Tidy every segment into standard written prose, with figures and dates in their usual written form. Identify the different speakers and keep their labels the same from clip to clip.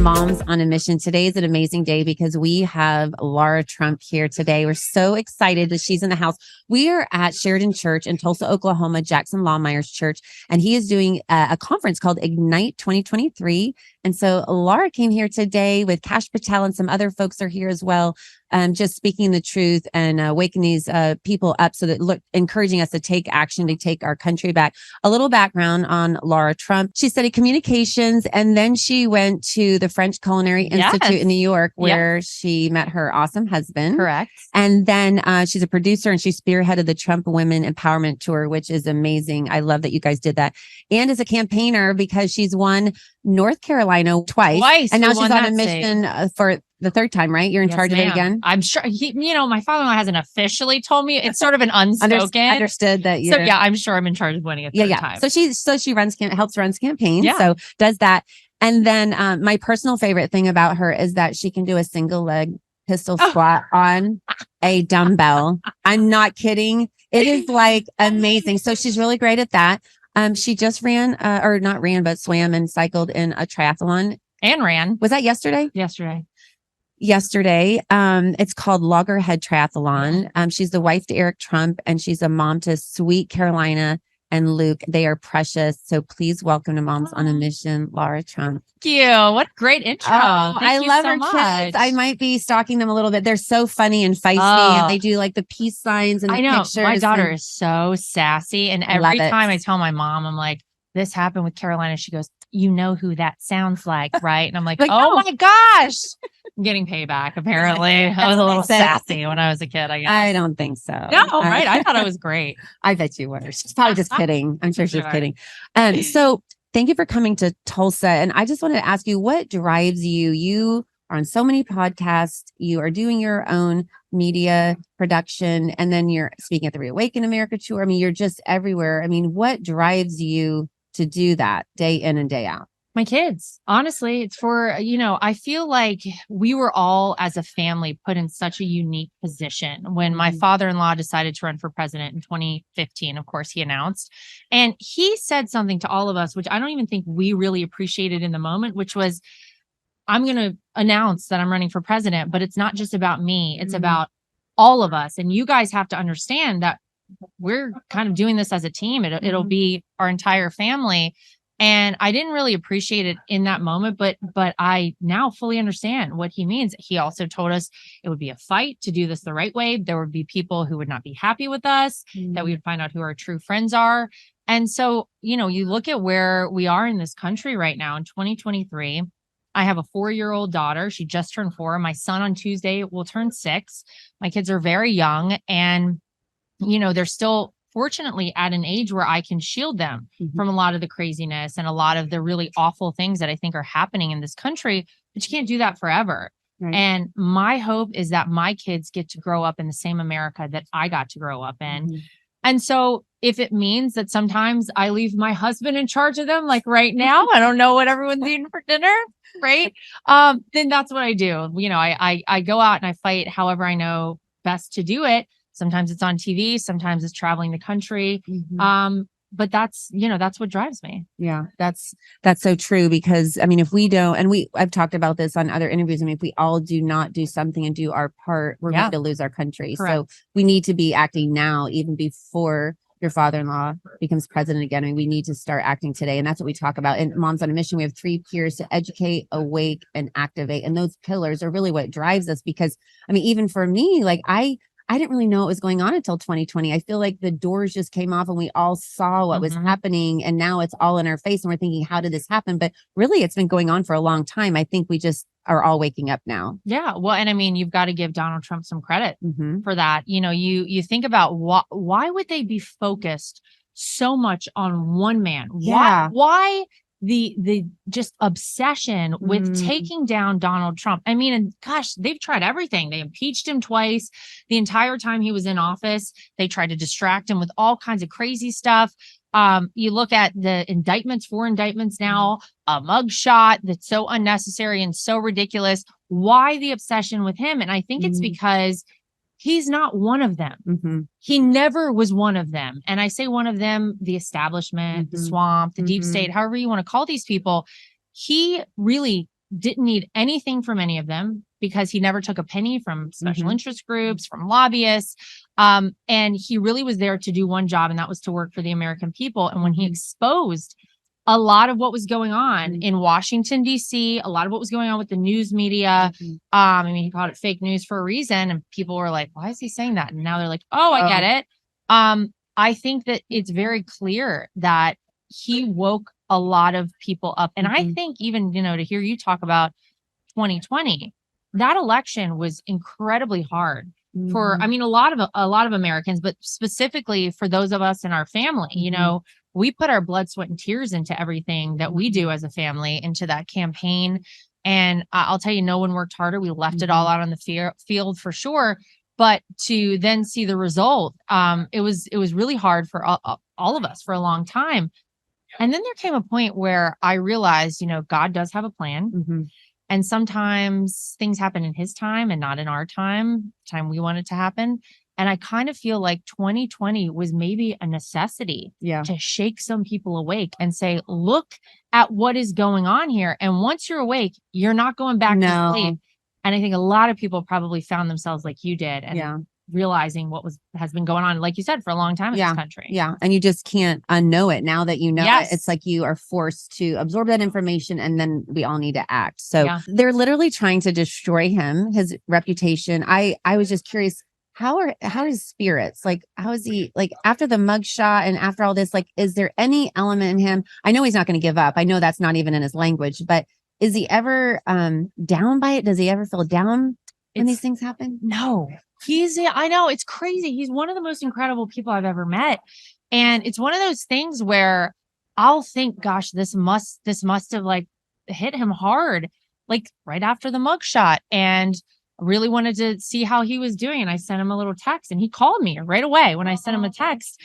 Speaker 1: Moms on a Mission. Today is an amazing day because we have Lara Trump here today. We're so excited that she's in the house. We are at Sheridan Church in Tulsa, Oklahoma, Jackson Lahmeyer's church, and he is doing a conference called Ignite 2023. And so Lara came here today with Cash Patel, and some other folks are here as well, just speaking the truth and waking these people up so that encouraging us to take action, to take our country back. A little background on Lara Trump. She studied communications, and then she went to the French Culinary Institute in New York, where she met her awesome husband.
Speaker 2: Correct.
Speaker 1: And then she's a producer, and she spearheaded the Trump Women Empowerment Tour, which is amazing. I love that you guys did that. And as a campaigner, because she's won North Carolina twice. And now she's on a mission for the third time, right? You're in charge of it again?
Speaker 2: I'm sure my father-in-law hasn't officially told me. It's sort of an unspoken.
Speaker 1: Understood that you're...
Speaker 2: So yeah, I'm sure I'm in charge of winning a third time.
Speaker 1: So she helps runs campaigns.
Speaker 2: Yeah.
Speaker 1: So does that. And then my personal favorite thing about her is that she can do a single leg pistol squat on a dumbbell. I'm not kidding. It is like amazing. So she's really great at that. She just ran, or not ran, but swam and cycled in a triathlon.
Speaker 2: And ran.
Speaker 1: Was that yesterday?
Speaker 2: Yesterday.
Speaker 1: It's called Loggerhead Triathlon. She's the wife to Eric Trump, and she's a mom to Sweet Carolina and Luke. They are precious. So please welcome to Moms on a Mission, Lara Trump.
Speaker 2: Thank you. What a great intro.
Speaker 1: I love her kids. I might be stalking them a little bit. They're so funny and feisty, and they do like the peace signs and the pictures.
Speaker 2: My daughter is so sassy. And every time I tell my mom, I'm like, this happened with Carolina. She goes, you know who that sounds like, right? And I'm like, oh my gosh. I'm getting payback, apparently. I was a little sassy when I was a kid, I guess.
Speaker 1: I don't think so.
Speaker 2: No, right? I thought it was great.
Speaker 1: I bet you were. She's probably just kidding. I'm sure she's kidding. So thank you for coming to Tulsa. And I just wanted to ask you, what drives you? You are on so many podcasts. You are doing your own media production, and then you're speaking at the Reawaken America tour. I mean, you're just everywhere. I mean, what drives you to do that day in and day out?
Speaker 2: My kids. Honestly, it's for, I feel like we were all as a family put in such a unique position when my father-in-law decided to run for president in 2015. Of course, he announced, and he said something to all of us, which I don't even think we really appreciated in the moment, which was, I'm going to announce that I'm running for president, but it's not just about me. It's about all of us. And you guys have to understand that we're kind of doing this as a team. It'll be our entire family. And I didn't really appreciate it in that moment, but I now fully understand what he means. He also told us it would be a fight to do this the right way. There would be people who would not be happy with us, that we would find out who our true friends are. And so, you look at where we are in this country right now in 2023. I have a 4-year-old daughter. She just turned 4. My son on Tuesday will turn 6. My kids are very young, and they're still fortunately at an age where I can shield them from a lot of the craziness and a lot of the really awful things that I think are happening in this country, but you can't do that forever. Right. And my hope is that my kids get to grow up in the same America that I got to grow up in. And so if it means that sometimes I leave my husband in charge of them, like right now, I don't know what everyone's eating for dinner, right? Then that's what I do. I go out and I fight however I know best to do it. Sometimes it's on TV, sometimes it's traveling the country. But that's what drives me.
Speaker 1: Yeah, that's so true, because I mean, if we don't, and I've talked about this on other interviews. I mean, if we all do not do something and do our part, we're going to lose our country. Correct. So we need to be acting now, even before your father-in-law becomes president again. I mean, we need to start acting today. And that's what we talk about. In Moms on a Mission, we have 3 pillars: to educate, awake, and activate. And those pillars are really what drives us, because I mean, even for me, like I didn't really know what was going on until 2020. I feel like the doors just came off and we all saw what was happening, and now it's all in our face and we're thinking, how did this happen? But really, it's been going on for a long time. I think we just are all waking up now.
Speaker 2: Yeah. Well, and I mean, you've got to give Donald Trump some credit for that. You think about why would they be focused so much on one man? Why the just obsession with taking down Donald Trump? I mean, and gosh, they've tried everything. They impeached him twice. The entire time he was in office, they tried to distract him with all kinds of crazy stuff. You look at the indictments, 4 indictments now, a mugshot that's so unnecessary and so ridiculous. Why the obsession with him? And I think it's because he's not one of them. He never was one of them. And I say one of them, the establishment, the swamp, the deep state, however you want to call these people. He really didn't need anything from any of them because he never took a penny from special interest groups, from lobbyists. And he really was there to do one job, and that was to work for the American people. And when he exposed a lot of what was going on in Washington, D.C., a lot of what was going on with the news media. I mean, he called it fake news for a reason. And people were like, why is he saying that? And now they're like, oh, I get it. I think that it's very clear that he woke a lot of people up. And I think even, to hear you talk about 2020, that election was incredibly hard for, I mean, a lot of Americans, but specifically for those of us in our family. We put our blood, sweat, and tears into everything that we do as a family, into that campaign. And I'll tell you, no one worked harder. We left it all out on the field for sure. But to then see the result, it was really hard for all of us for a long time. And then there came a point where I realized, God does have a plan. And sometimes things happen in his time and not in our time we want it to happen. And I kind of feel like 2020 was maybe a necessity to shake some people awake and say, look at what is going on here. And once you're awake, you're not going back to sleep. And I think a lot of people probably found themselves like you did and realizing what has been going on, like you said, for a long time in this country.
Speaker 1: Yeah. And you just can't unknow it. Now that you know it, it's like you are forced to absorb that information, and then we all need to act. So they're literally trying to destroy him, his reputation. I was just curious, how are his spirits? Like, how is he, like, after the mugshot and after all this, like, is there any element in him? I know he's not going to give up. I know that's not even in his language, but is he ever down by it? Does he ever feel down when these things happen?
Speaker 2: No. I know, it's crazy. He's one of the most incredible people I've ever met. And it's one of those things where I'll think, gosh, this must have like hit him hard, like right after the mugshot. And really wanted to see how he was doing. And I sent him a little text, and he called me right away when I sent him a text.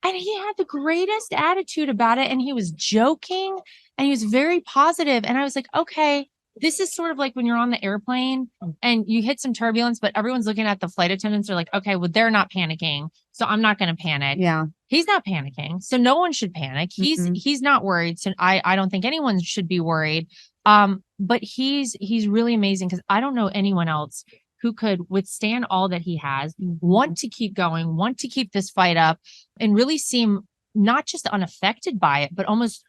Speaker 2: And he had the greatest attitude about it. And he was joking and he was very positive. And I was like, okay, this is sort of like when you're on the airplane and you hit some turbulence, but everyone's looking at the flight attendants. They're like, okay, well, they're not panicking, so I'm not going to panic.
Speaker 1: Yeah.
Speaker 2: He's not panicking, so no one should panic. He's not worried. So I don't think anyone should be worried. But he's really amazing, because I don't know anyone else who could withstand all that he has, want to keep going, want to keep this fight up, and really seem not just unaffected by it, but almost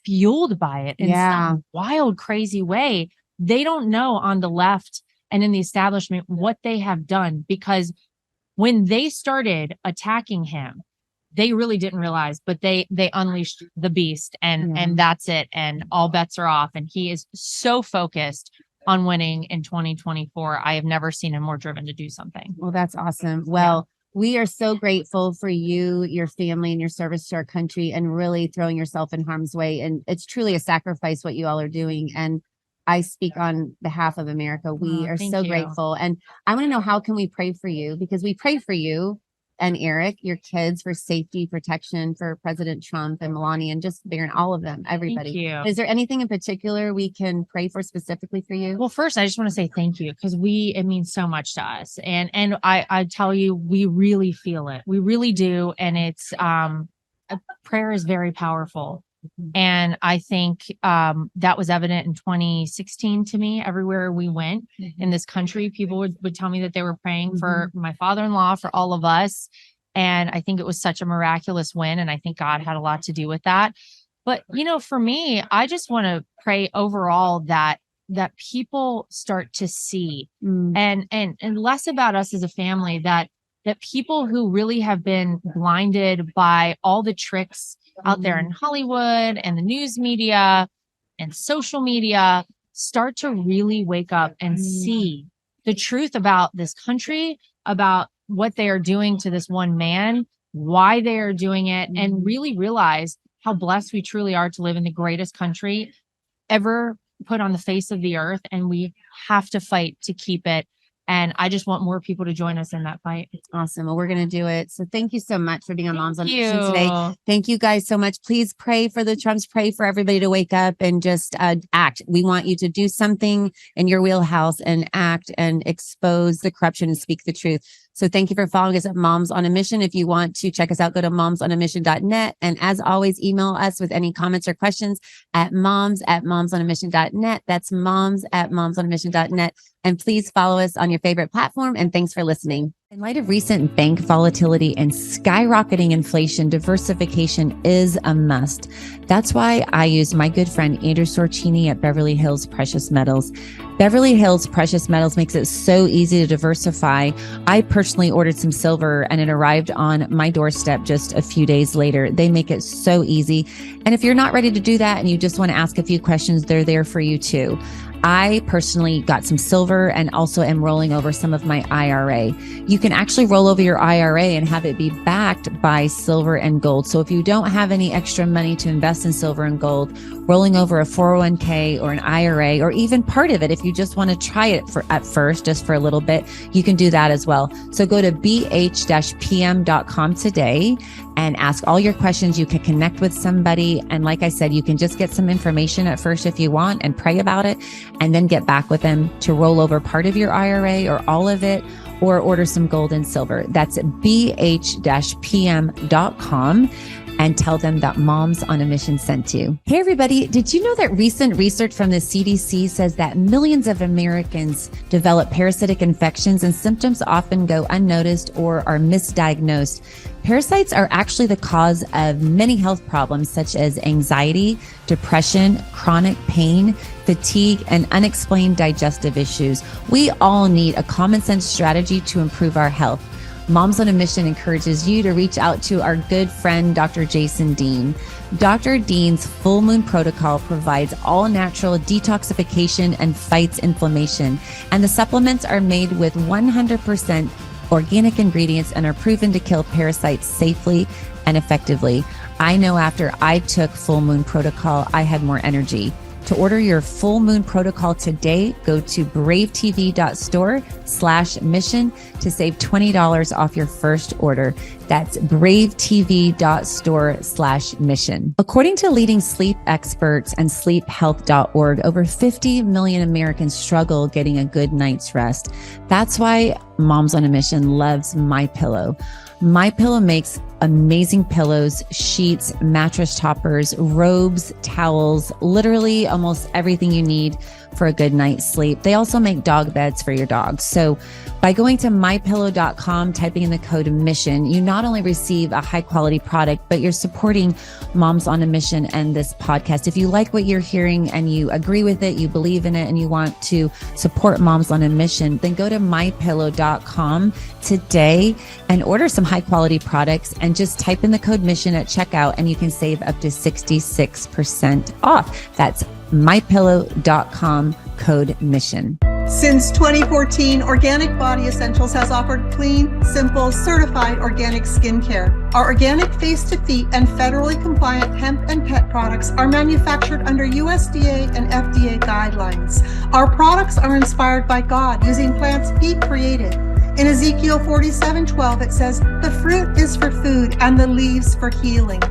Speaker 2: fueled by it in some wild, crazy way. They don't know on the left and in the establishment what they have done, because when they started attacking him, they really didn't realize, but they unleashed the beast, and that's it. And all bets are off. And he is so focused on winning in 2024. I have never seen him more driven to do something.
Speaker 1: Well, that's awesome. Well, we are so grateful for you, your family, and your service to our country, and really throwing yourself in harm's way. And it's truly a sacrifice what you all are doing. And I speak on behalf of America. We are so grateful. And I want to know, how can we pray for you? Because we pray for you and Eric, your kids, for safety, protection, for President Trump and Melania, and just Baron, all of them, everybody.
Speaker 2: Thank you.
Speaker 1: Is there anything in particular we can pray for specifically for you?
Speaker 2: Well, first, I just want to say thank you, because it means so much to us. And I tell you, we really feel it. We really do. And it's, prayer is very powerful. And I think that was evident in 2016 to me. Everywhere we went in this country, people would tell me that they were praying for my father-in-law, for all of us. And I think it was such a miraculous win. And I think God had a lot to do with that. But, for me, I just want to pray overall that people start to see and less about us as a family, that people who really have been blinded by all the tricks out there in Hollywood and the news media and social media start to really wake up and see the truth about this country, about what they are doing to this one man, why they are doing it, and really realize how blessed we truly are to live in the greatest country ever put on the face of the earth. And we have to fight to keep it. And I just want more people to join us in that fight.
Speaker 1: Awesome. Well, we're going to do it. So thank you so much for being on Moms on Mission today. Thank you guys so much. Please pray for the Trumps, pray for everybody to wake up and just act. We want you to do something in your wheelhouse and act and expose the corruption and speak the truth. So thank you for following us at Moms on a Mission. If you want to check us out, go to momsonamission.net. And as always, email us with any comments or questions at moms@momsonamission.net. That's moms@momsonamission.net. And please follow us on your favorite platform. And thanks for listening. In light of recent bank volatility and skyrocketing inflation, diversification is a must. That's why I use my good friend Andrew Sorcini at Beverly Hills Precious Metals. Beverly Hills Precious Metals makes it so easy to diversify. I personally ordered some silver and it arrived on my doorstep just a few days later. They make it so easy. And if you're not ready to do that and you just want to ask a few questions, they're there for you too. I personally got some silver and also am rolling over some of my IRA. You can actually roll over your IRA and have it be backed by silver and gold. So if you don't have any extra money to invest in silver and gold, rolling over a 401k or an IRA, or even part of it, if you just want to try it at first, just for a little bit, you can do that as well. So go to bh-pm.com today and ask all your questions. You can connect with somebody. And like I said, you can just get some information at first if you want and pray about it, and then get back with them to roll over part of your IRA or all of it, or order some gold and silver. That's bh-pm.com. and tell them that Moms on a Mission sent you. Hey, everybody. Did you know that recent research from the CDC says that millions of Americans develop parasitic infections and symptoms often go unnoticed or are misdiagnosed? Parasites are actually the cause of many health problems such as anxiety, depression, chronic pain, fatigue, and unexplained digestive issues. We all need a common sense strategy to improve our health. Moms on a Mission encourages you to reach out to our good friend, Dr. Jason Dean. Dr. Dean's Full Moon Protocol provides all natural detoxification and fights inflammation. And the supplements are made with 100% organic ingredients and are proven to kill parasites safely and effectively. I know after I took Full Moon Protocol, I had more energy. To order your Full Moon Protocol today, go to bravetv.store/mission to save $20 off your first order. That's bravetv.store/mission. According to leading sleep experts and sleephealth.org, over 50 million Americans struggle getting a good night's rest. That's why Moms on a Mission loves MyPillow. MyPillow makes amazing pillows, sheets, mattress toppers, robes, towels, literally almost everything you need for a good night's sleep. They also make dog beds for your dogs. So by going to mypillow.com, typing in the code MISSION, you not only receive a high quality product, but you're supporting Moms on a Mission and this podcast. If you like what you're hearing and you agree with it, you believe in it, and you want to support Moms on a Mission, then go to mypillow.com today and order some high quality products and just type in the code MISSION at checkout and you can save up to 66% off. That's mypillow.com, code MISSION.
Speaker 3: Since 2014, Organic Body Essentials has offered clean, simple, certified organic skincare. Our organic face-to-feet and federally compliant hemp and pet products are manufactured under USDA and FDA guidelines. Our products are inspired by God, using plants He created. In Ezekiel 47:12, it says, "The fruit is for food and the leaves for healing."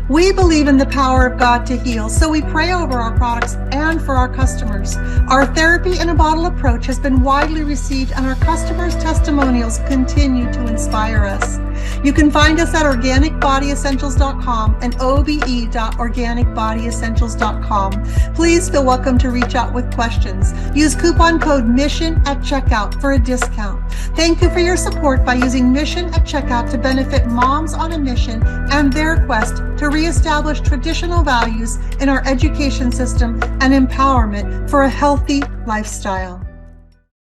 Speaker 3: We believe in the power of God to heal, so we pray over our products and for our customers. Our therapy in a bottle approach has been widely received, and our customers' testimonials continue to inspire us. You can find us at organicbodyessentials.com and obe.organicbodyessentials.com. Please feel welcome to reach out with questions. Use coupon code MISSION at checkout for a discount. Thank you for your support by using MISSION at checkout to benefit Moms on a Mission and their quest to reestablish traditional values in our education system and empowerment for a healthy lifestyle.